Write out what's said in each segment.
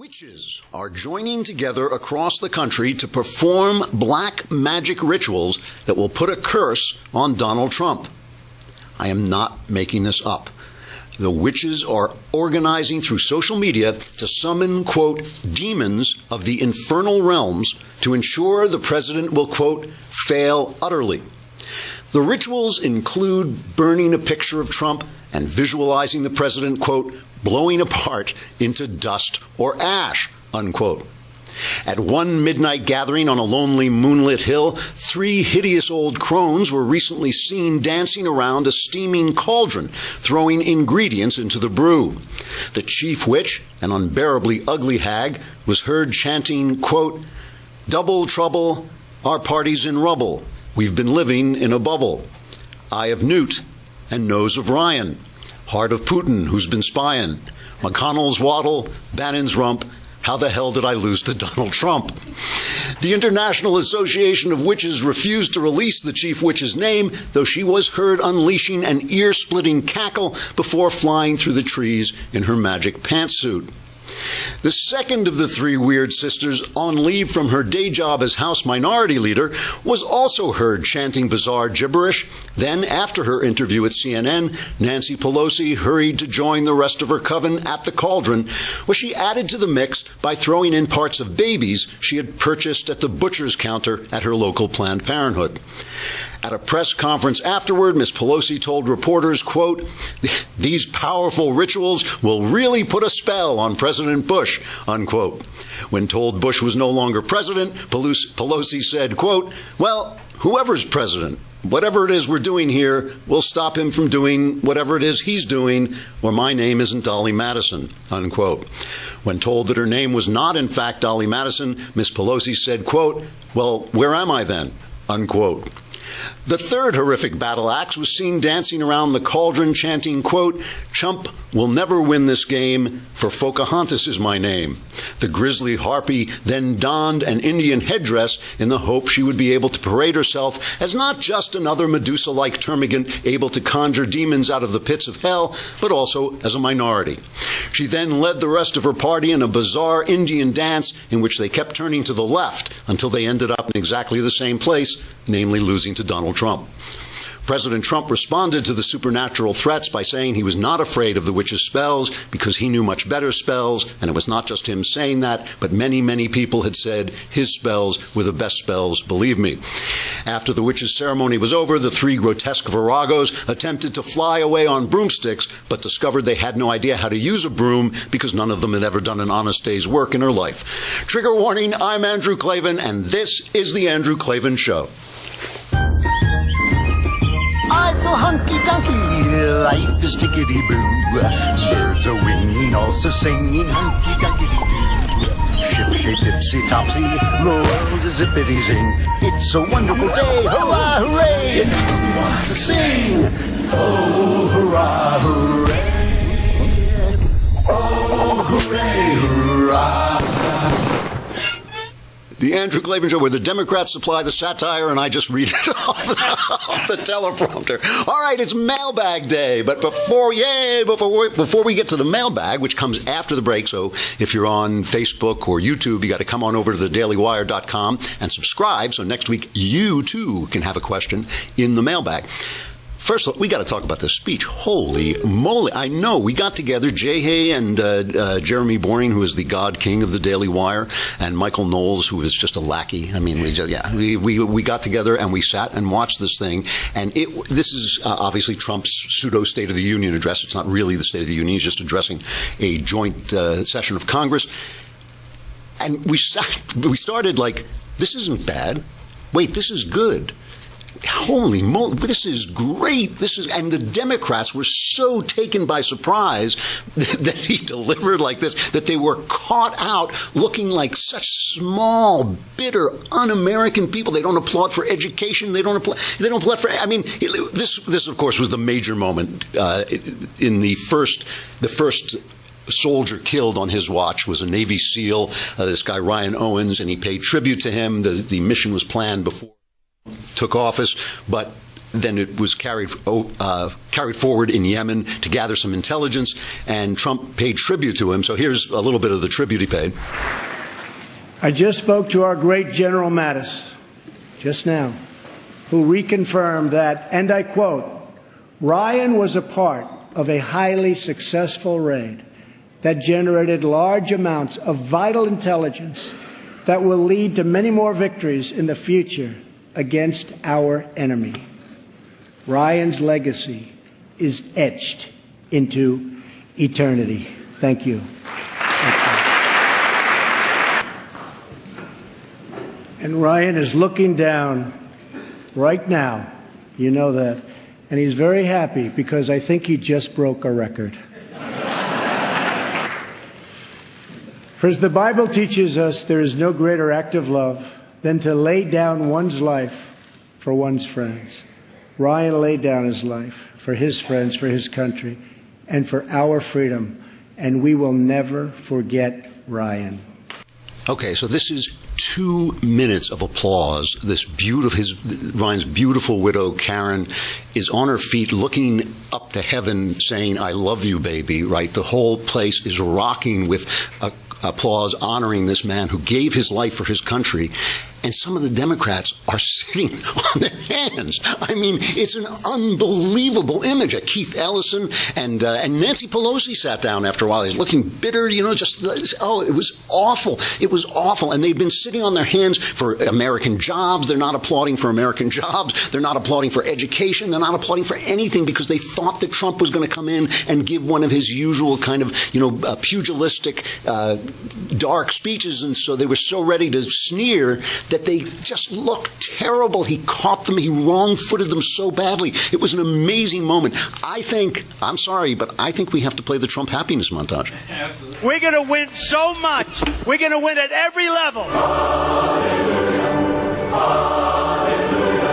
Witches are joining together across the country to perform black magic rituals that will put a curse on Donald Trump. I am not making this up. The witches are organizing through social media to summon, quote, demons of the infernal realms to ensure the president will, quote, fail utterly. The rituals include burning a picture of Trump and visualizing the president, quote, blowing apart into dust or ash, unquote. At one midnight gathering on a lonely moonlit hill, 3 hideous old crones were recently seen dancing around a steaming cauldron, throwing ingredients into the brew. The chief witch, an unbearably ugly hag, was heard chanting, quote, double trouble, our party's in rubble, we've been living in a bubble. Eye of Newt and nose of Ryan. Heart of Putin, who's been spying. McConnell's waddle, Bannon's rump. How the hell did I lose to Donald Trump? The International Association of Witches refused to release the chief witch's name, though she was heard unleashing an ear-splitting cackle before flying through the trees in her magic pantsuit. The second of the 3 weird sisters, on leave from her day job as House Minority Leader, was also heard chanting bizarre gibberish. Then, after her interview at CNN, Nancy Pelosi hurried to join the rest of her coven at the cauldron, where she added to the mix by throwing in parts of babies she had purchased at the butcher's counter at her local Planned Parenthood. At a press conference afterward, Ms. Pelosi told reporters, quote, these powerful rituals will really put a spell on President Bush, unquote. When told Bush was no longer president, Pelosi said, quote, well, whoever's president, whatever it is we're doing here, we'll stop him from doing whatever it is he's doing, or my name isn't Dolly Madison, unquote. When told that her name was not, in fact, Dolly Madison, Ms. Pelosi said, quote, well, where am I then, unquote. The third horrific battle axe was seen dancing around the cauldron chanting, quote, Trump will never win this game, for Pocahontas is my name. The grisly harpy then donned an Indian headdress in the hope she would be able to parade herself as not just another Medusa-like termagant able to conjure demons out of the pits of hell, but also as a minority. She then led the rest of her party in a bizarre Indian dance in which they kept turning to the left until they ended up in exactly the same place, namely losing to Donald Trump. President Trump responded to the supernatural threats by saying he was not afraid of the witch's spells because he knew much better spells, and it was not just him saying that, but many, many people had said his spells were the best spells, believe me. After the witch's ceremony was over, the 3 grotesque viragos attempted to fly away on broomsticks, but discovered they had no idea how to use a broom because none of them had ever done an honest day's work in her life. Trigger warning, I'm Andrew Klavan, and this is The Andrew Klavan Show. I feel hunky-dunky, life is tickety-boo. Birds are winging, also singing hunky-dunky-doo. Ship-shape, tipsy-topsy, the world is zippity-zing. It's a wonderful day, hurrah, hooray! It makes me want to sing. Oh, hurrah, hooray! Oh, hooray, hurrah! The Andrew Klavan Show, where the Democrats supply the satire and I just read it off the teleprompter. All right, it's Mailbag Day, but before we get to the mailbag, which comes after the break, so if you're on Facebook or YouTube, you got to come on over to thedailywire.com and subscribe, so next week you too can have a question in the mailbag. First, we got to talk about this speech. Holy moly. I know. We got together, Jay Hay and Jeremy Boring, who is the God King of the Daily Wire, and Michael Knowles, who is just a lackey. I mean, we got together and we sat and watched this thing. And this is obviously Trump's pseudo State of the Union address. It's not really the State of the Union. He's just addressing a joint session of Congress. And we started like, this isn't bad. Wait, this is good. Holy moly, this is great. And the Democrats were so taken by surprise that he delivered like this, that they were caught out looking like such small, bitter, un-American people. They don't applaud for education. They don't applaud for, I mean, this of course was the major moment in the first soldier killed on his watch was a Navy SEAL, this guy Ryan Owens, and he paid tribute to him. The mission was planned before took office, but then it was carried forward in Yemen to gather some intelligence, and Trump paid tribute to him. So here's a little bit of the tribute he paid. I just spoke to our great General Mattis just now, who reconfirmed that, and I quote, Ryan was a part of a highly successful raid that generated large amounts of vital intelligence that will lead to many more victories in the future against our enemy. Ryan's legacy is etched into eternity. Thank you. And Ryan is looking down right now, you know that, and he's very happy because I think he just broke a record. For as the Bible teaches us, there is no greater act of love than to lay down one's life for one's friends. Ryan laid down his life for his friends, for his country, and for our freedom, and we will never forget Ryan. Okay, so this is 2 minutes of applause. Ryan's beautiful widow, Karen, is on her feet looking up to heaven saying, I love you, baby, right? The whole place is rocking with applause honoring this man who gave his life for his country. And some of the Democrats are sitting on their hands. I mean, it's an unbelievable image. Keith Ellison and Nancy Pelosi sat down after a while. He's looking bitter, it was awful. It was awful. And they've been sitting on their hands for American jobs. They're not applauding for American jobs. They're not applauding for education. They're not applauding for anything because they thought that Trump was going to come in and give one of his usual kind of, pugilistic, dark speeches. And so they were so ready to sneer that they just looked terrible. He caught them. He wrong-footed them so badly. It was an amazing moment. I'm sorry, but I think we have to play the Trump happiness montage. Absolutely. We're going to win so much. We're going to win at every level.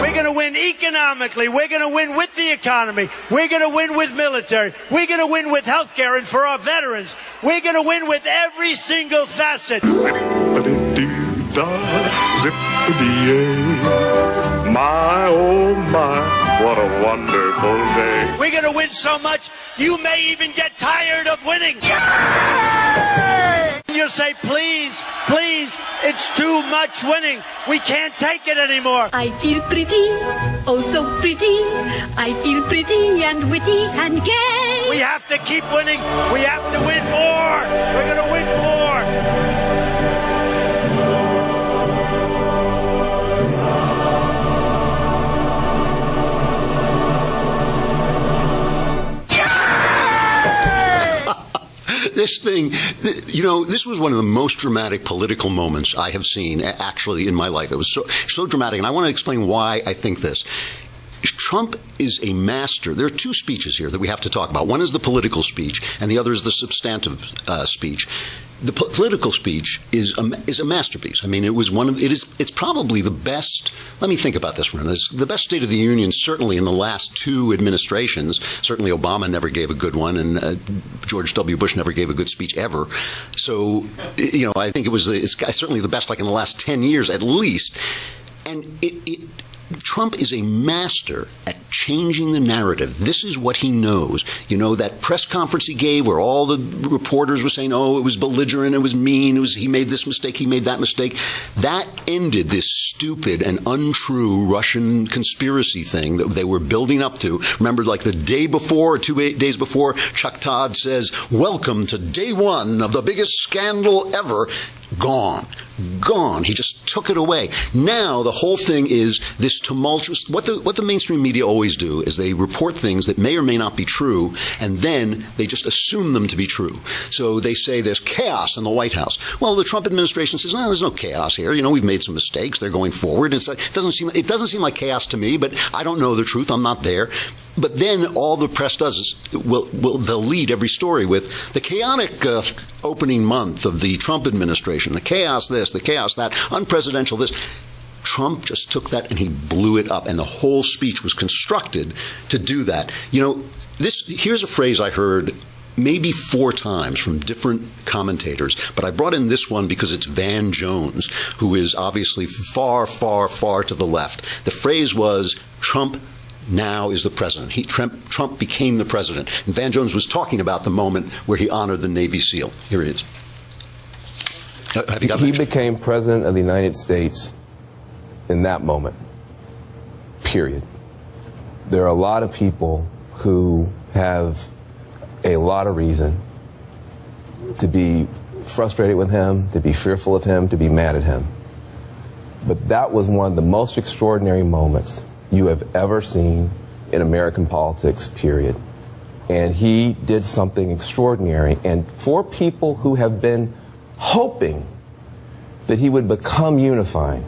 We're going to win economically. We're going to win with the economy. We're going to win with military. We're going to win with health care and for our veterans. We're going to win with every single facet. Zippity-yay. My, oh my, what a wonderful day. We're going to win so much, you may even get tired of winning. Yay! You'll say, please, please, it's too much winning. We can't take it anymore. I feel pretty, oh so pretty. I feel pretty and witty and gay. We have to keep winning. We have to win more. We're going to win more. This thing, this was one of the most dramatic political moments I have seen actually in my life. It was so dramatic, and I want to explain why I think this. Trump is a master. There are 2 speeches here that we have to talk about. One is the political speech, and the other is the substantive speech. The political speech is a masterpiece. I mean, it's probably the best. Let me think about this one. It's the best State of the Union, certainly in the last 2 administrations. Certainly, Obama never gave a good one, and George W. Bush never gave a good speech ever. So, I think it's certainly the best, like in the last 10 years at least. And Trump is a master at changing the narrative. This is what he knows. That press conference he gave where all the reporters were saying, it was belligerent, it was mean, he made this mistake, he made that mistake. That ended this stupid and untrue Russian conspiracy thing that they were building up to. Remember, like the day before, or 2 days before, Chuck Todd says, welcome to day 1 of the biggest scandal ever. Gone. He just took it away. Now the whole thing is this tumultuous. What the mainstream media always do is they report things that may or may not be true, and then they just assume them to be true. So they say there's chaos in the White House. Well, the Trump administration says, no, there's no chaos here. We've made some mistakes. They're going forward. It doesn't seem like chaos to me, but I don't know the truth. I'm not there. But then all the press does is they'll lead every story with the chaotic opening month of the Trump administration, the chaos this, the chaos that, unpresidential this. Trump just took that and he blew it up, and the whole speech was constructed to do that. Here's a phrase I heard maybe 4 times from different commentators, but I brought in this one because it's Van Jones, who is obviously far, far, far to the left. The phrase was, Trump now is the president. Trump became the president. And Van Jones was talking about the moment where he honored the Navy SEAL. Here it is. He became president of the United States in that moment, period. There are a lot of people who have a lot of reason to be frustrated with him, to be fearful of him, to be mad at him. But that was one of the most extraordinary moments you have ever seen in American politics, period. And he did something extraordinary. And for people who have been hoping that he would become unifying,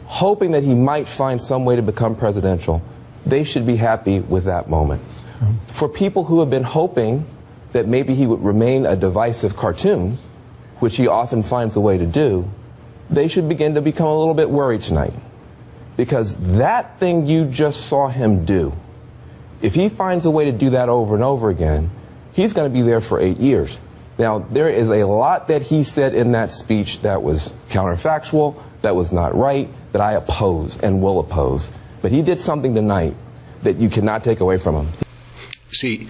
hoping that he might find some way to become presidential, they should be happy with that moment. For people who have been hoping that maybe he would remain a divisive cartoon, which he often finds a way to do, they should begin to become a little bit worried tonight. Because that thing you just saw him do, if he finds a way to do that over and over again, he's going to be there for 8 years. Now, there is a lot that he said in that speech that was counterfactual, that was not right, that I oppose and will oppose. But he did something tonight that you cannot take away from him. See,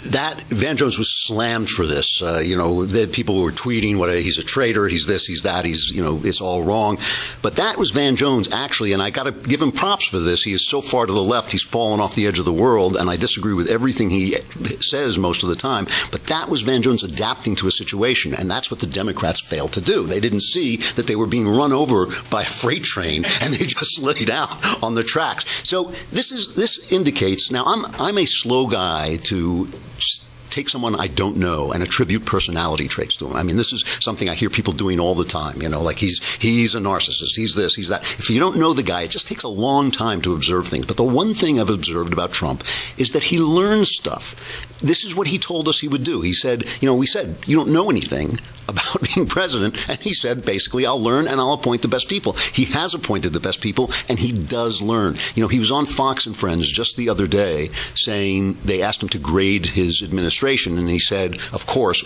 that Van Jones was slammed for this. The people were tweeting, he's a traitor, he's this, he's that, it's all wrong. But that was Van Jones, actually, and I got to give him props for this. He is so far to the left, he's fallen off the edge of the world, and I disagree with everything he says most of the time. But that was Van Jones adapting to a situation, and that's what the Democrats failed to do. They didn't see that they were being run over by a freight train, and they just laid out on the tracks. So this indicates, now I'm a slow guy to take someone I don't know and attribute personality traits to him. I mean, this is something I hear people doing all the time, like he's a narcissist, he's this, he's that. If you don't know the guy, it just takes a long time to observe things. But the one thing I've observed about Trump is that he learns stuff. This is what he told us he would do. He said, we said, you don't know anything about being president. And he said, basically, I'll learn and I'll appoint the best people. He has appointed the best people, and he does learn. He was on Fox and Friends just the other day saying they asked him to grade his administration. And he said, of course,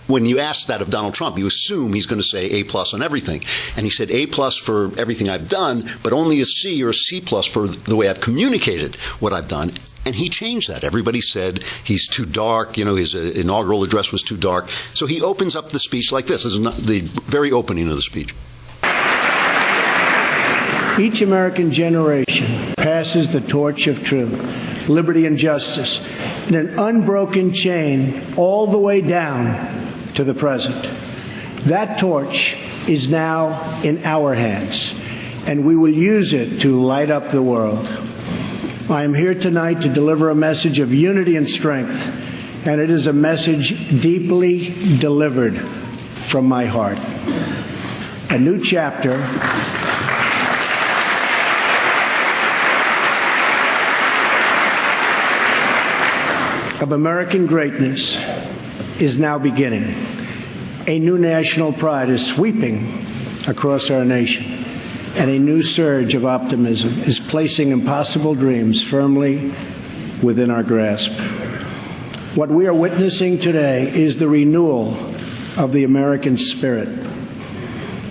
when you ask that of Donald Trump, you assume he's going to say A+ on everything. And he said A+ for everything I've done, but only a C or a C+ for the way I've communicated what I've done. And he changed that. Everybody said he's too dark. His inaugural address was too dark. So he opens up the speech like this. This is the very opening of the speech. Each American generation passes the torch of truth, liberty, and justice in an unbroken chain all the way down to the present. That torch is now in our hands, and we will use it to light up the world. I am here tonight to deliver a message of unity and strength, and it is a message deeply delivered from my heart. A new chapter of American greatness is now beginning. A new national pride is sweeping across our nation, and a new surge of optimism is placing impossible dreams firmly within our grasp. What we are witnessing today is the renewal of the American spirit.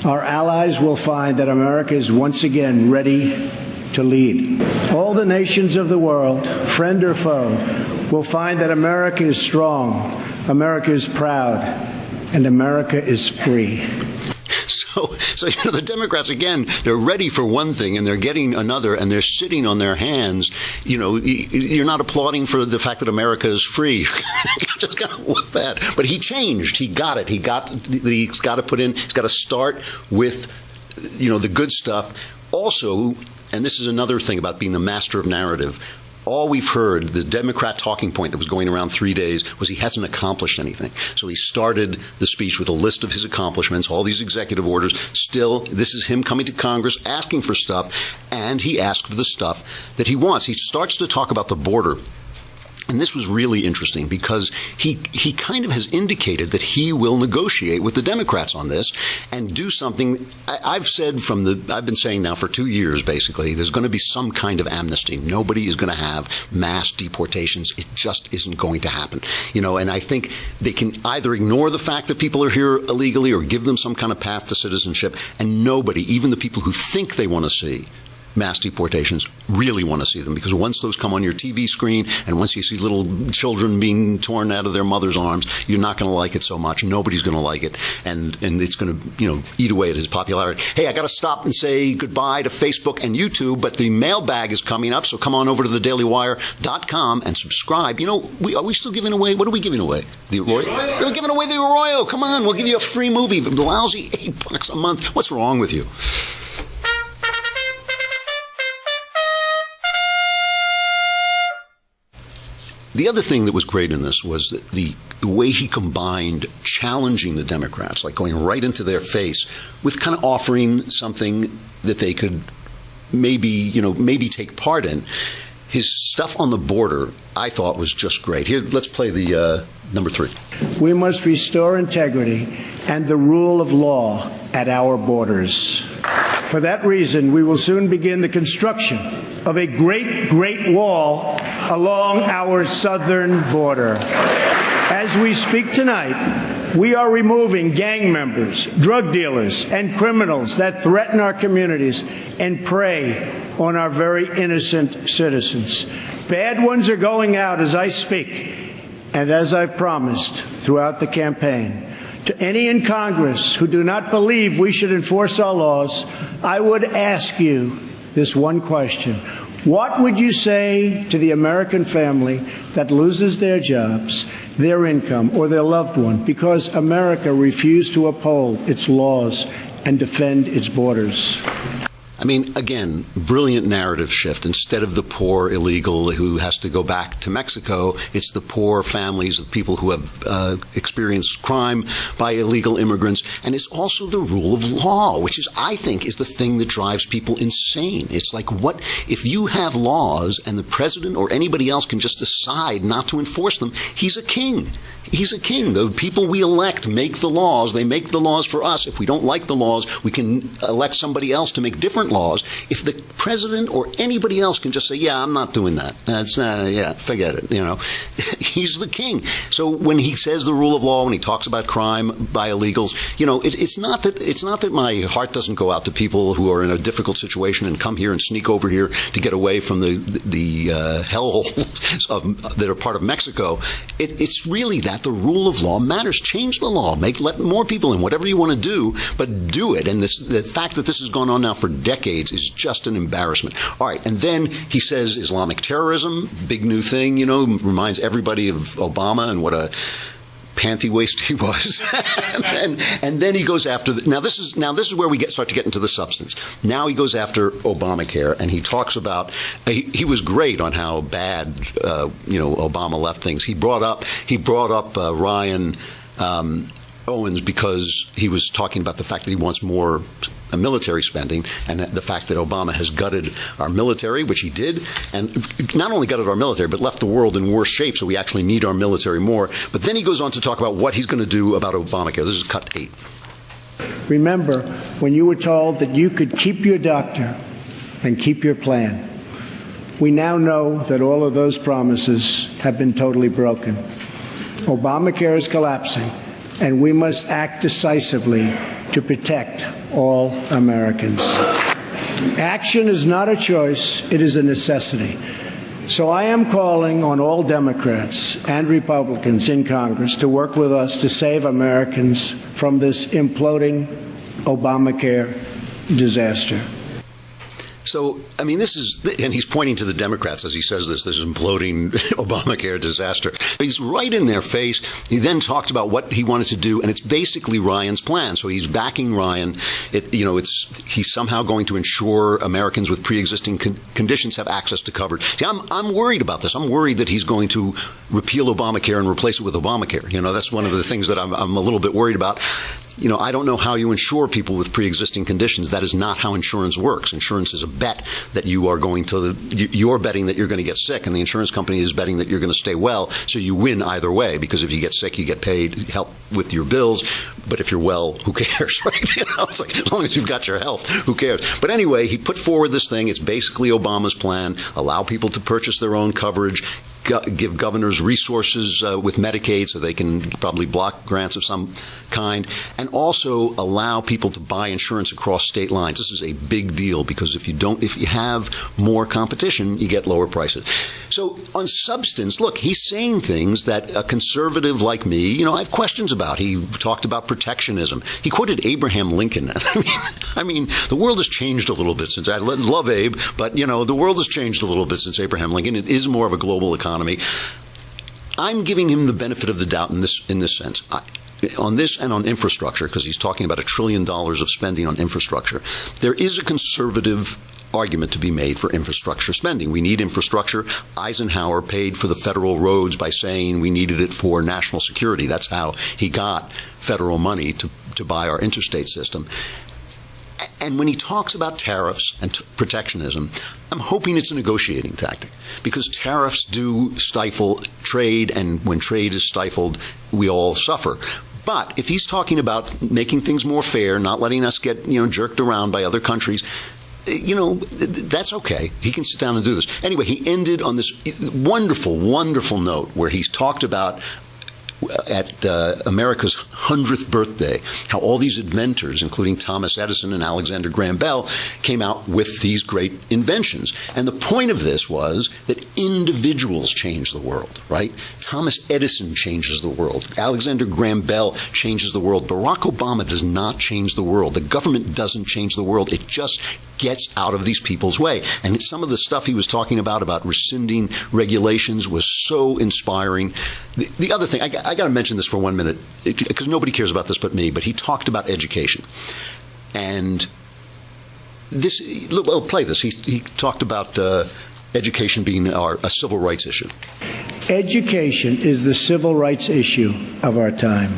Our allies will find that America is once again ready to lead. All the nations of the world, friend or foe, will find that America is strong, America is proud, and America is free. So the Democrats, again, they're ready for one thing and they're getting another, and they're sitting on their hands. You're not applauding for the fact that America is free. Just kind of look bad. But he changed. He got it. He's got to start with, the good stuff. Also, and this is another thing about being the master of narrative, all we've heard, the Democrat talking point that was going around 3 days, was he hasn't accomplished anything. So he started the speech with a list of his accomplishments, all these executive orders. Still, this is him coming to Congress, asking for stuff, and he asked for the stuff that he wants. He starts to talk about the border. And this was really interesting because he kind of has indicated that he will negotiate with the Democrats on this and do something. I've been saying now for 2 years, basically, there's going to be some kind of amnesty. Nobody is going to have mass deportations. It just isn't going to happen. And I think they can either ignore the fact that people are here illegally or give them some kind of path to citizenship. And nobody, even the people who think they want to see mass deportations, really want to see them, because once those come on your TV screen and once you see little children being torn out of their mother's arms, you're not going to like it so much. Nobody's going to like it, and it's going to eat away at his popularity. Hey, I got to stop and say goodbye to Facebook and YouTube, but the mailbag is coming up, so come on over to thedailywire.com and subscribe. Are we still giving away? What are we giving away? The Arroyo? We're giving away the Arroyo. Come on, we'll give you a free movie for the lousy $8 a month. What's wrong with you? The other thing that was great in this was that the way he combined challenging the Democrats, like going right into their face, with kind of offering something that they could maybe take part in. His stuff on the border, I thought, was just great. Here, let's play the number 3. We must restore integrity and the rule of law at our borders. For that reason, we will soon begin the construction of a great wall along our southern border. As we speak tonight, we are removing gang members, drug dealers, and criminals that threaten our communities and prey on our very innocent citizens. Bad ones are going out as I speak, and as I promised throughout the campaign. To any in Congress who do not believe we should enforce our laws, I would ask you this one question. What would you say to the American family that loses their jobs, their income, or their loved one because America refused to uphold its laws and defend its borders? I mean, again, brilliant narrative shift. Instead of the poor illegal who has to go back to Mexico, it's the poor families of people who have experienced crime by illegal immigrants. And it's also the rule of law, which is, I think, is the thing that drives people insane. It's like, what if you have laws and the president or anybody else can just decide not to enforce them? He's a king. He's a king. The people we elect make the laws. They make the laws for us. If we don't like the laws, we can elect somebody else to make different laws. If the president or anybody else can just say, yeah, I'm not doing that. That's, forget it. He's the king. So when he says the rule of law, when he talks about crime by illegals, it's not that my heart doesn't go out to people who are in a difficult situation and come here and sneak over here to get away from the hellholes that are part of Mexico. It's really that the rule of law matters. Change the law. Let more people in. Whatever you want to do, but do it. And the fact that this has gone on now for decades is just an embarrassment. All right, and then he says Islamic terrorism, big new thing. Reminds everybody of Obama and what a panty waist he was. and then he goes after now this is where we start to get into the substance. Now he goes after Obamacare, and he talks about he was great on how bad Obama left things. He brought up Ryan Owens because he was talking about the fact that he wants more military spending, and the fact that Obama has gutted our military, which he did, and not only gutted our military, but left the world in worse shape, so we actually need our military more. But then he goes on to talk about what he's going to do about Obamacare. This is cut 8. Remember when you were told that you could keep your doctor and keep your plan. We now know that all of those promises have been totally broken. Obamacare is collapsing, and we must act decisively to protect all Americans. Action is not a choice, it is a necessity. So I am calling on all Democrats and Republicans in Congress to work with us to save Americans from this imploding Obamacare disaster. So, I mean, and he's pointing to the Democrats as he says this imploding Obamacare disaster. He's right in their face. He then talked about what he wanted to do, and it's basically Ryan's plan. So he's backing Ryan. He's somehow going to ensure Americans with pre-existing conditions have access to coverage. See, I'm worried about this. I'm worried that he's going to repeal Obamacare and replace it with Obamacare. That's one of the things that I'm a little bit worried about. I don't know how you insure people with pre-existing conditions. That is not how insurance works. Insurance is a bet that you're betting that you're going to get sick, and the insurance company is betting that you're going to stay well, so you win either way, because if you get sick, you get paid help with your bills, but if you're well, who cares, right? It's like, as long as you've got your health, who cares? But anyway, he put forward this thing. It's basically Obama's plan. Allow people to purchase their own coverage, give governors resources with Medicaid so they can probably block grants of some kind, and also allow people to buy insurance across state lines. This is a big deal because if you have more competition, you get lower prices. So on substance, look, he's saying things that a conservative like me, I have questions about. He talked about protectionism. He quoted Abraham Lincoln. I mean, the world has changed a little bit since. I love Abe, but the world has changed a little bit since Abraham Lincoln. It is more of a global economy. I'm giving him the benefit of the doubt in this sense. On this and on infrastructure, because he's talking about $1 trillion of spending on infrastructure, there is a conservative argument to be made for infrastructure spending. We need infrastructure. Eisenhower paid for the federal roads by saying we needed it for national security. That's how he got federal money to buy our interstate system. And when he talks about tariffs and protectionism, I'm hoping it's a negotiating tactic, because tariffs do stifle trade, and when trade is stifled, we all suffer. But if he's talking about making things more fair, not letting us get jerked around by other countries, that's okay. He can sit down and do this. Anyway, he ended on this wonderful, wonderful note where he's talked about at America's 100th birthday, how all these inventors, including Thomas Edison and Alexander Graham Bell, came out with these great inventions. And the point of this was that individuals change the world, right? Thomas Edison changes the world. Alexander Graham Bell changes the world. Barack Obama does not change the world. The government doesn't change the world. It just gets out of these people's way. And some of the stuff he was talking about rescinding regulations, was so inspiring. The other thing, I got to mention this for 1 minute, because nobody cares about this but me, but he talked about education. And this, well, play this. He talked about education being a civil rights issue. Education is the civil rights issue of our time.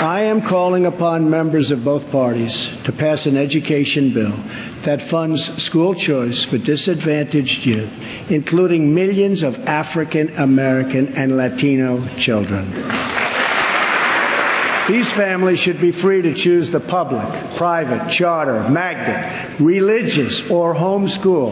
I am calling upon members of both parties to pass an education bill that funds school choice for disadvantaged youth, including millions of African American and Latino children. These families should be free to choose the public, private, charter, magnet, religious, or home school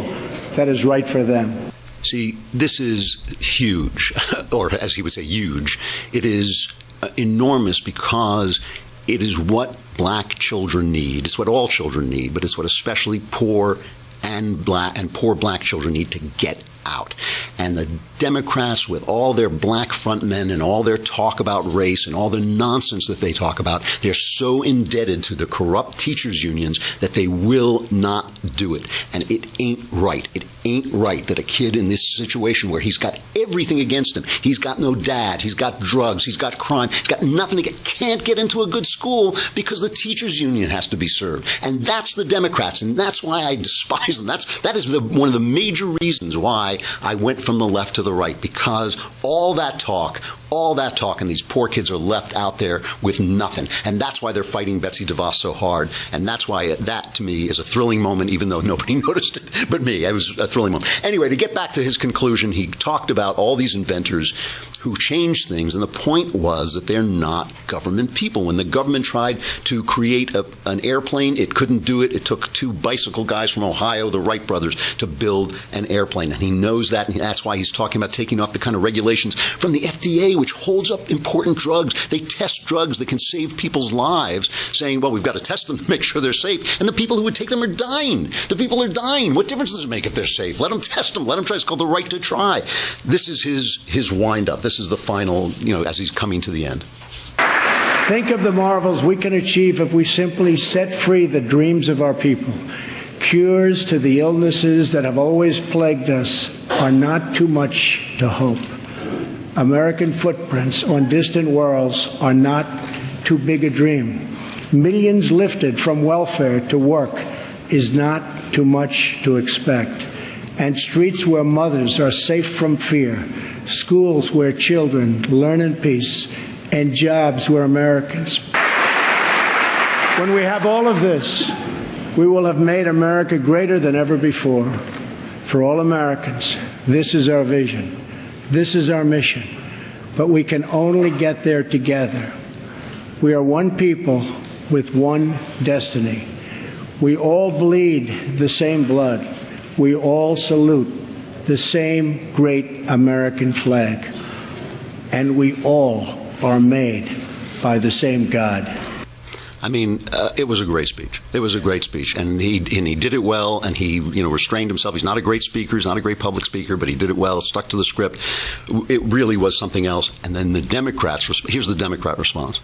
that is right for them. See, this is huge, or as he would say, huge. It is enormous because it is what black children need. It's what all children need, but it's what especially poor black children need to get out. And the Democrats, with all their black front men and all their talk about race and all the nonsense that they talk about, they're so indebted to the corrupt teachers unions that they will not do it. And it ain't right. It ain't right that a kid in this situation where he's got everything against him, he's got no dad, he's got drugs, he's got crime, he's got nothing, can't get into a good school because the teachers union has to be served. And that's the Democrats, and that's why I despise them. That is one of the major reasons why I went from the left to the right, because all that talk, and these poor kids are left out there with nothing. And that's why they're fighting Betsy DeVos so hard. And that's why that, to me, is a thrilling moment, even though nobody noticed it but me. It was a thrilling moment. Anyway, to get back to his conclusion, he talked about all these inventors who changed things, and the point was that they're not government people. When the government tried to create an airplane, it couldn't do it. It took two bicycle guys from Ohio, the Wright brothers, to build an airplane. And he knows that, and that's why he's talking about taking off the kind of regulations from the FDA, which holds up important drugs. They test drugs that can save people's lives, saying, well, we've got to test them to make sure they're safe. And the people who would take them are dying. The people are dying. What difference does it make if they're safe? Let them test them. Let them try. It's called the right to try. This is his wind-up. This is the final, as he's coming to the end. Think of the marvels we can achieve if we simply set free the dreams of our people. Cures to the illnesses that have always plagued us are not too much to hope. American footprints on distant worlds are not too big a dream. Millions lifted from welfare to work is not too much to expect. And streets where mothers are safe from fear, schools where children learn in peace, and jobs where Americans. When we have all of this, we will have made America greater than ever before. For all Americans, this is our vision. This is our mission. But we can only get there together. We are one people with one destiny. We all bleed the same blood. We all salute the same great American flag, and we all are made by the same God. I mean, it was a great speech. It was a great speech, and he did it well, and he restrained himself. He's not a great speaker. He's not a great public speaker, but he did it well, stuck to the script. It really was something else. And then the Democrats, here's the Democrat response.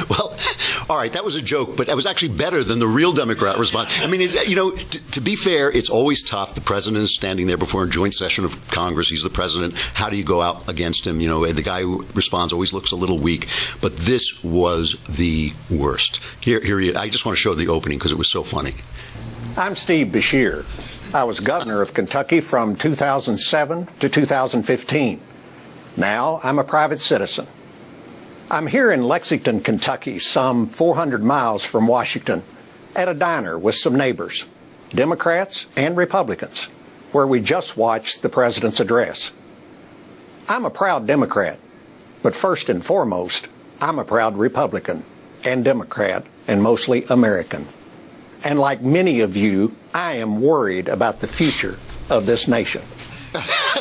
Well, all right, that was a joke, but that was actually better than the real Democrat response. I mean, to be fair, it's always tough. The president is standing there before a joint session of Congress. He's the president. How do you go out against him? The guy who responds always looks a little weak. But this was the worst. Here I just want to show the opening because it was so funny. I'm Steve Beshear. I was governor of Kentucky from 2007 to 2015. Now I'm a private citizen. I'm here in Lexington, Kentucky, some 400 miles from Washington, at a diner with some neighbors, Democrats and Republicans, where we just watched the president's address. I'm a proud Democrat, but first and foremost, I'm a proud Republican and Democrat and mostly American. And like many of you, I am worried about the future of this nation.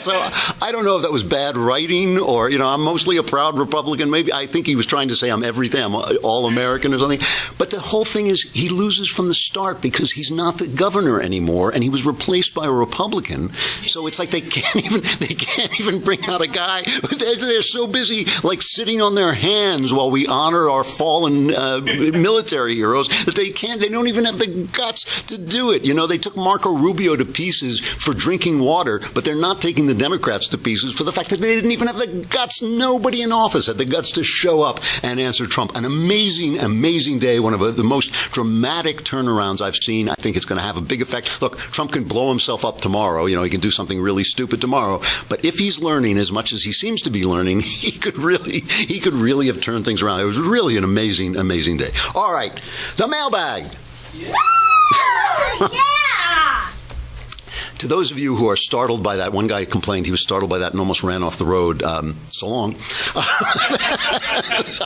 So I don't know if that was bad writing or, I'm mostly a proud Republican. Maybe I think he was trying to say I'm everything. I'm all American or something. But the whole thing is he loses from the start because he's not the governor anymore and he was replaced by a Republican. So it's like they can't even bring out a guy. They're so busy like sitting on their hands while we honor our fallen military heroes that they don't even have the guts to do it. They took Marco Rubio to pieces for drinking water, but they're not taking the Democrats to pieces for the fact that they didn't even have the guts. Nobody in office had the guts to show up and answer Trump. An amazing, amazing day. One of the most dramatic turnarounds I've seen. I think it's going to have a big effect. Look, Trump can blow himself up tomorrow. He can do something really stupid tomorrow. But if he's learning as much as he seems to be learning, he could really have turned things around. It was really an amazing, amazing day. All right, the mailbag. Yeah! To those of you who are startled by that, one guy complained he was startled by that and almost ran off the road. So long.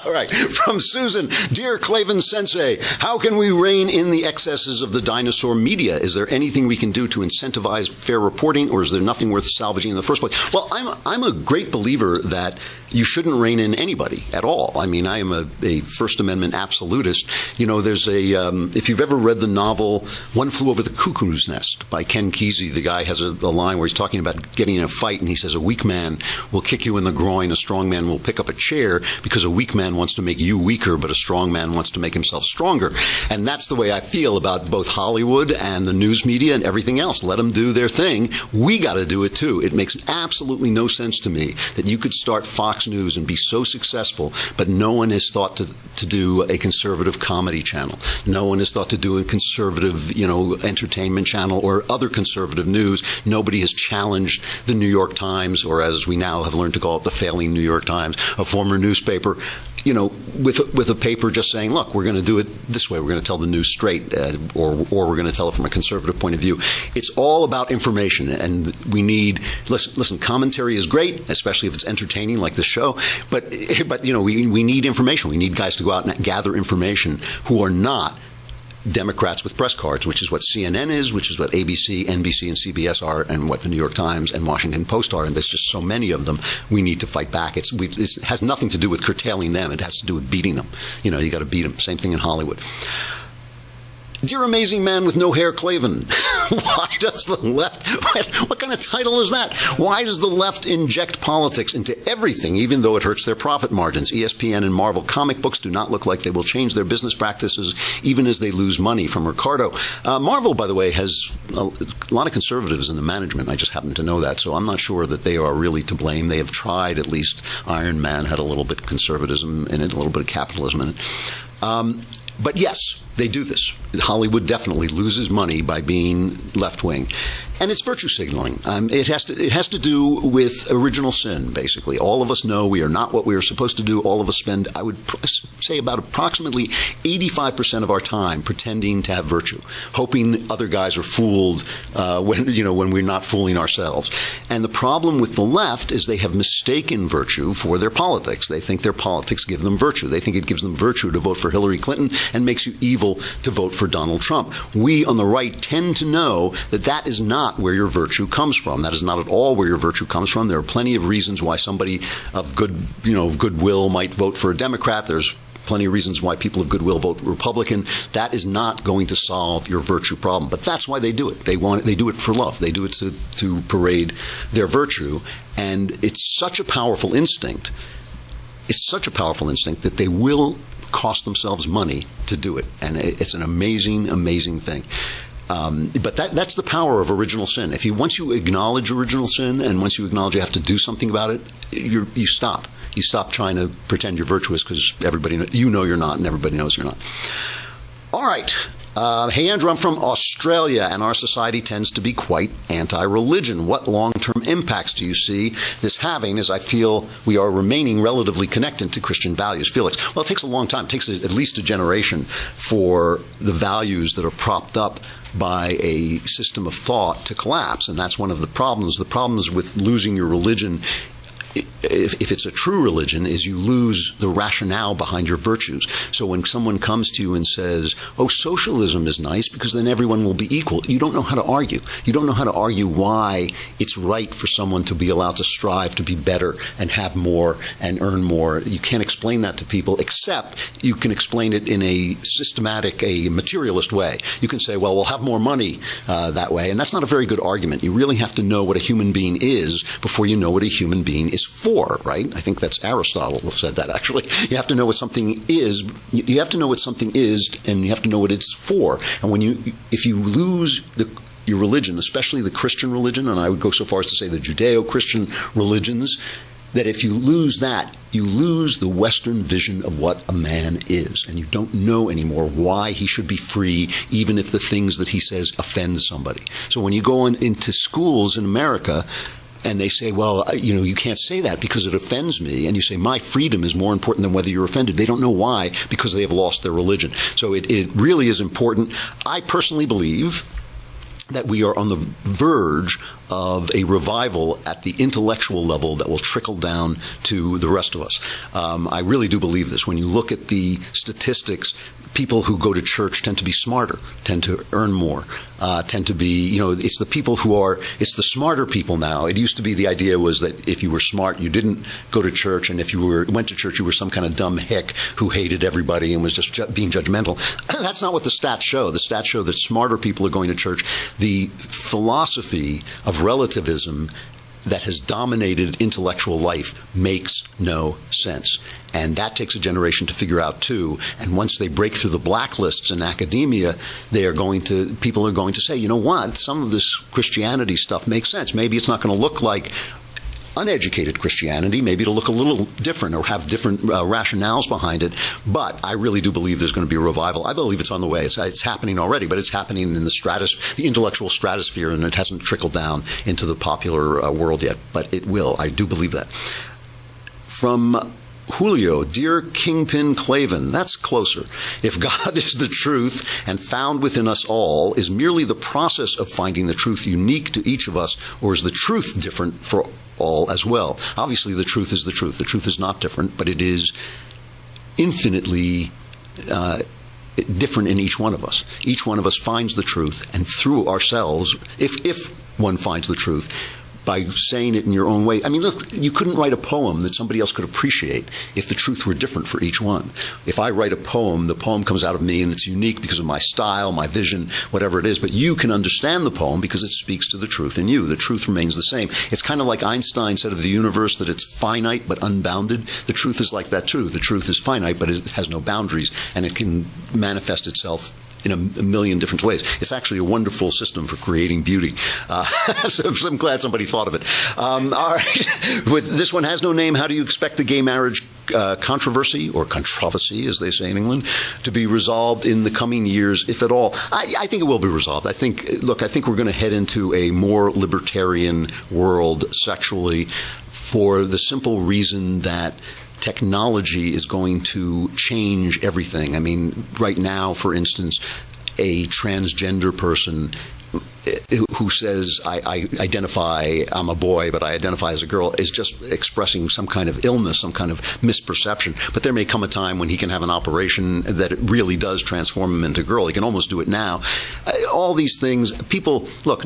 All right. From Susan, dear Klavan Sensei, how can we rein in the excesses of the dinosaur media? Is there anything we can do to incentivize fair reporting, or is there nothing worth salvaging in the first place? Well, I'm a great believer that you shouldn't rein in anybody at all. I mean, I am a First Amendment absolutist. There's if you've ever read the novel One Flew Over the Cuckoo's Nest by Ken Kesey, the guy has a line where he's talking about getting in a fight, and he says a weak man will kick you in the groin, a strong man will pick up a chair, because a weak man wants to make you weaker, but a strong man wants to make himself stronger. And that's the way I feel about both Hollywood and the news media and everything else. Let them do their thing. We got to do it too. It makes absolutely no sense to me that you could start Fox News and be so successful, but no one has thought to do a conservative comedy channel. No one has thought to do a conservative, entertainment channel or other conservative news. Nobody has challenged the New York Times, or as we now have learned to call it, the failing New York Times, a former newspaper, with a paper just saying, look, we're going to do it this way. We're going to tell the news straight, or we're going to tell it from a conservative point of view. It's all about information, and we need, listen, commentary is great, especially if it's entertaining like this show, but we need information. We need guys to go out and gather information who are not Democrats with press cards, which is what CNN is, which is what ABC, NBC, and CBS are, and what the New York Times and Washington Post are. And there's just so many of them. We need to fight back. It has nothing to do with curtailing them. It has to do with beating them. You got to beat them. Same thing in Hollywood. Dear amazing man with no hair, Klavan, why does the left, what kind of title is that? Why does the left inject politics into everything, even though it hurts their profit margins? ESPN and Marvel comic books do not look like they will change their business practices, even as they lose money. From Ricardo. Marvel, by the way, has a lot of conservatives in the management. I just happen to know that, so I'm not sure that they are really to blame. They have tried, at least. Iron Man had a little bit of conservatism in it, a little bit of capitalism in it. But yes, they do this. Hollywood definitely loses money by being left-wing. And it's virtue signaling. It has to do with original sin, basically. All of us know we are not what we are supposed to do. All of us spend, I would say, about approximately 85% of our time pretending to have virtue, hoping other guys are fooled when we're not fooling ourselves. And the problem with the left is they have mistaken virtue for their politics. They think their politics give them virtue. They think it gives them virtue to vote for Hillary Clinton and makes you evil to vote for Donald Trump. We on the right tend to know that that is not where your virtue comes from. That is not at all where your virtue comes from. There are plenty of reasons why somebody of goodwill might vote for a Democrat. There's plenty of reasons why people of goodwill vote Republican. That is not going to solve your virtue problem. But that's why they do it. They do it for love. They do it to parade their virtue. And it's such a powerful instinct. It's such a powerful instinct that they will cost themselves money to do it. And it's an amazing, amazing thing. But that's the power of original sin. Once you acknowledge original sin and once you acknowledge you have to do something about it, you stop. You stop trying to pretend you're virtuous because you know you're not and everybody knows you're not. All right. Hey, Andrew, I'm from Australia, and our society tends to be quite anti-religion. What long-term impacts do you see this having, as I feel we are remaining relatively connected to Christian values? Felix. Well, it takes a long time. It takes at least a generation for the values that are propped up by a system of thought to collapse, and that's one of the problems. The problems with losing your religion, if it's a true religion, is you lose the rationale behind your virtues. So when someone comes to you and says, oh, socialism is nice because then everyone will be equal, you don't know how to argue. You don't know how to argue why it's right for someone to be allowed to strive to be better and have more and earn more. You can't explain that to people, except you can explain it in a systematic, a materialist way. You can say, well, we'll have more money that way. And that's not a very good argument. You really have to know what a human being is before you know what a human being is for, right? I think that's Aristotle who said that, actually. You have to know what something is. You have to know what something is, and you have to know what it's for. And if you lose your religion, especially the Christian religion, and I would go so far as to say the Judeo-Christian religions, that if you lose that, you lose the Western vision of what a man is, and you don't know anymore why he should be free, even if the things that he says offend somebody. So when you go into schools in America, and they say, well, you can't say that because it offends me. And you say, my freedom is more important than whether you're offended. They don't know why, because they have lost their religion. So it really is important. I personally believe that we are on the verge of a revival at the intellectual level that will trickle down to the rest of us. I really do believe this. When you look at the statistics, people who go to church tend to be smarter, tend to earn more, tend to be, it's the people it's the smarter people now. It used to be the idea was that if you were smart, you didn't go to church, and if you went to church, you were some kind of dumb hick who hated everybody and was just being judgmental. That's not what the stats show. The stats show that smarter people are going to church. The philosophy of relativism that has dominated intellectual life makes no sense. And that takes a generation to figure out too. And once they break through the blacklists in academia, people are going to say, you know what, some of this Christianity stuff makes sense. Maybe it's not going to look like uneducated Christianity. Maybe it'll look a little different or have different rationales behind it. But I really do believe there's going to be a revival. I believe it's on the way. It's happening already, but it's happening in the intellectual stratosphere, and it hasn't trickled down into the popular world yet. But it will. I do believe that. From Julio, dear Kingpin Klavan, that's closer. If God is the truth and found within us all, is merely the process of finding the truth unique to each of us, or is the truth different for all as well? Obviously, the truth is the truth. The truth is not different, but it is infinitely different in each one of us. Each one of us finds the truth, and through ourselves, if one finds the truth, by saying it in your own way. I mean, look, you couldn't write a poem that somebody else could appreciate if the truth were different for each one. If I write a poem, the poem comes out of me and it's unique because of my style, my vision, whatever it is. But you can understand the poem because it speaks to the truth in you. The truth remains the same. It's kind of like Einstein said of the universe that it's finite but unbounded. The truth is like that too. The truth is finite, but it has no boundaries, and it can manifest itself in a million different ways. It's actually a wonderful system for creating beauty. So I'm glad somebody thought of it. All right. This one has no name. How do you expect the gay marriage controversy, or controversy, as they say in England, to be resolved in the coming years, if at all? I think it will be resolved. I think we're going to head into a more libertarian world sexually for the simple reason that technology is going to change everything. I mean, right now, for instance, a transgender person who says, I identify, I'm a boy, but I identify as a girl, is just expressing some kind of illness, some kind of misperception. But there may come a time when he can have an operation that it really does transform him into a girl. He can almost do it now. All these things, people, look,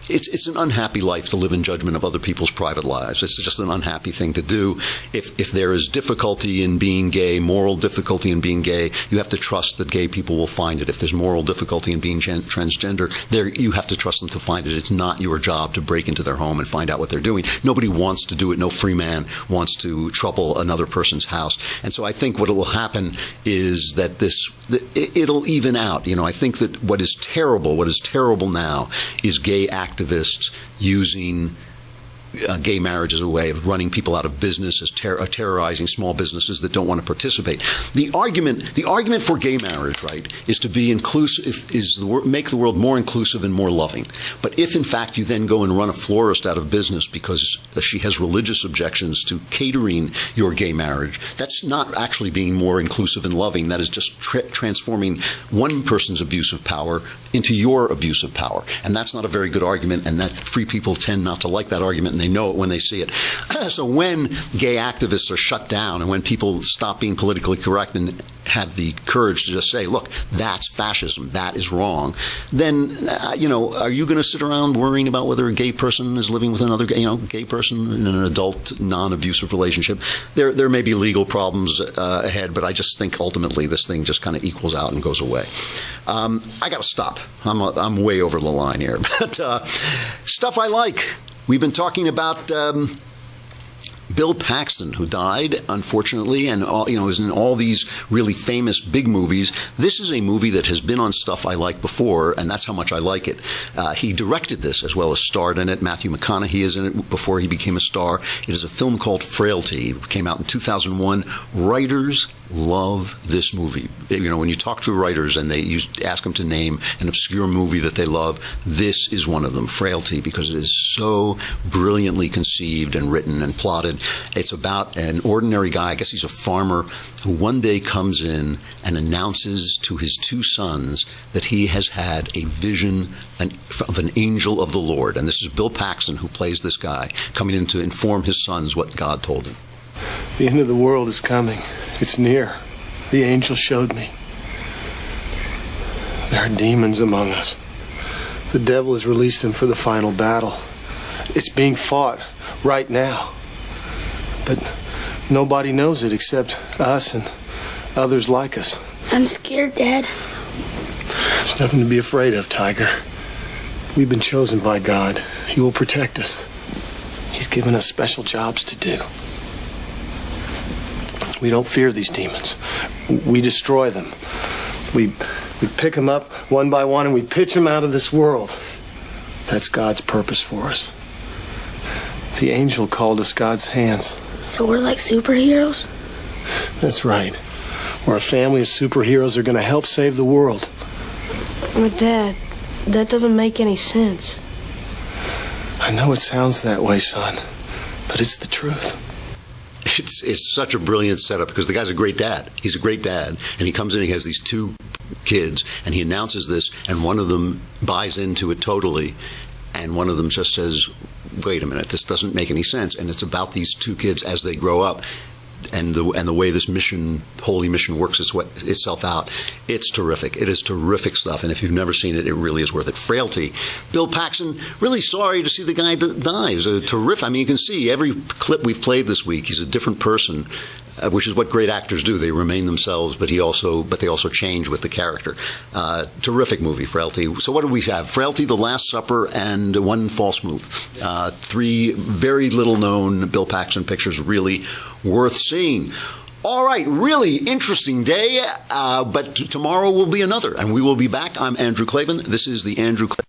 it's an unhappy life to live in judgment of other people's private lives. It's just an unhappy thing to do. If there is difficulty in being gay, moral difficulty in being gay, you have to trust that gay people will find it. If there's moral difficulty in being transgender, you have to trust them to find it. It's not your job to break into their home and find out what they're doing. Nobody wants to do it. No free man wants to trouble another person's house. And so I think what will happen is that it'll even out. You know, I think that what is terrible now is gay activists using gay marriage as a way of running people out of business, as terrorizing small businesses that don't want to participate. The argument for gay marriage, right, is to be inclusive, make the world more inclusive and more loving. But if in fact you then go and run a florist out of business because she has religious objections to catering your gay marriage, that's not actually being more inclusive and loving. That is just transforming one person's abuse of power into your abuse of power. And that's not a very good argument, and that free people tend not to like that argument, and they know it when they see it. So when gay activists are shut down and when people stop being politically correct and have the courage to just say, look, that's fascism, that is wrong, then, are you going to sit around worrying about whether a gay person is living with another gay person in an adult, non-abusive relationship? There may be legal problems ahead, but I just think ultimately this thing just kind of equals out and goes away. I got to stop. I'm way over the line here. But stuff I like. We've been talking about Bill Paxton, who died, unfortunately, and was in all these really famous big movies. This is a movie that has been on Stuff I Like before, and that's how much I like it. He directed this as well as starred in it. Matthew McConaughey is in it before he became a star. It is a film called Frailty. It came out in 2001. Writers love this movie. When you talk to writers and you ask them to name an obscure movie that they love, this is one of them, Frailty, because it is so brilliantly conceived and written and plotted. It's about an ordinary guy, I guess he's a farmer, who one day comes in and announces to his two sons that he has had a vision of an angel of the Lord. And this is Bill Paxton, who plays this guy, coming in to inform his sons what God told him. The end of the world is coming. It's near. The angel showed me. There are demons among us. The devil has released them for the final battle. It's being fought right now. But nobody knows it except us and others like us. I'm scared, Dad. There's nothing to be afraid of, Tiger. We've been chosen by God. He will protect us. He's given us special jobs to do. We don't fear these demons. We destroy them. We pick them up one by one and we pitch them out of this world. That's God's purpose for us. The angel called us God's hands. So we're like superheroes? That's right. We're a family of superheroes that are going to help save the world. But Dad, that doesn't make any sense. I know it sounds that way, son, but it's the truth. It's such a brilliant setup because the guy's a great dad. He's a great dad, and he comes in, he has these two kids, and he announces this, and one of them buys into it totally, and one of them just says, wait a minute, this doesn't make any sense. And it's about these two kids as they grow up and the way this holy mission works itself out. It's terrific. It is terrific stuff. And if you've never seen it, it really is worth it. Frailty. Bill Paxton, really sorry to see the guy die. He's a terrific. I mean, you can see every clip we've played this week, he's a different person. Which is what great actors do. They remain themselves, but they also change with the character. Terrific movie, Frailty. So what do we have? Frailty, The Last Supper, and One False Move. Three very little known Bill Paxton pictures, really worth seeing. All right, really interesting day, but tomorrow will be another, and we will be back. I'm Andrew Klavan. This is the Andrew Klavan.